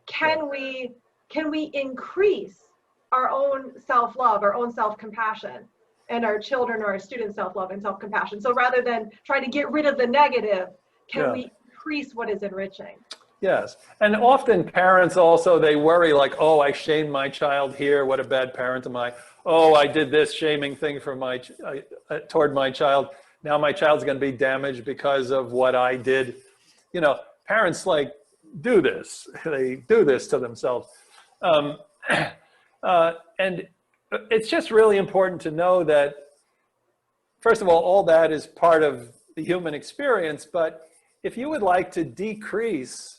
can we increase our own self-love, our own self-compassion, and our children or our students' self-love and self-compassion? So rather than trying to get rid of the negative, can we increase what is enriching? Yes, and often parents also, they worry like, oh, I shamed my child here, what a bad parent am I? Oh, I did this shaming thing for toward my child. Now my child's going to be damaged because of what I did. You know, parents like do this. They do this to themselves. And it's just really important to know that, first of all that is part of the human experience, but if you would like to decrease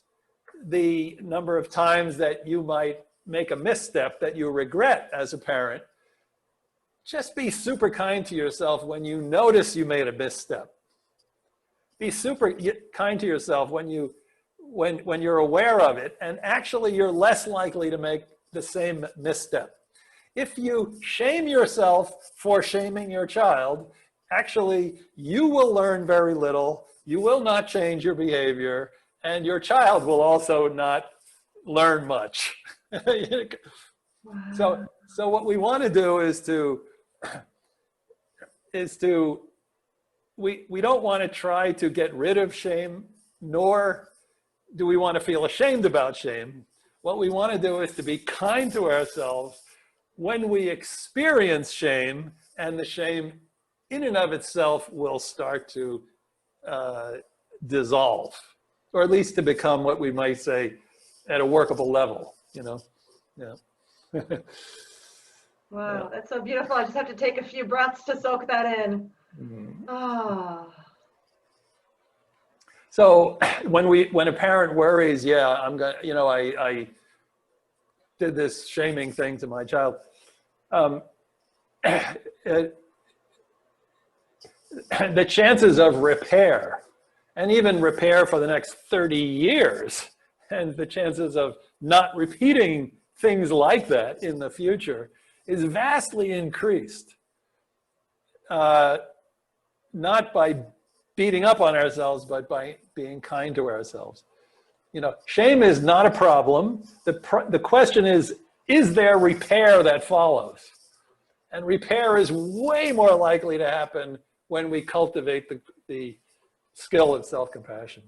the number of times that you might make a misstep that you regret as a parent, just be super kind to yourself when you notice you made a misstep. Be super kind to yourself when you're aware of it, and actually you're less likely to make the same misstep. If you shame yourself for shaming your child, actually you will learn very little, you will not change your behavior, and your child will also not learn much. So what we want to do we don't want to try to get rid of shame, nor do we want to feel ashamed about shame. What we want to do is to be kind to ourselves when we experience shame, and the shame in and of itself will start to dissolve, or at least to become what we might say at a workable level, you know? Yeah. Wow, that's so beautiful. I just have to take a few breaths to soak that in. Mm-hmm. Oh. So when a parent worries, yeah, I'm gonna, you know, I did this shaming thing to my child, the chances of repair, and even repair for the next 30 years, and the chances of not repeating things like that in the future is vastly increased. Not by beating up on ourselves, but by being kind to ourselves. You know, shame is not a problem. The question is there repair that follows? And repair is way more likely to happen when we cultivate the skill of self-compassion.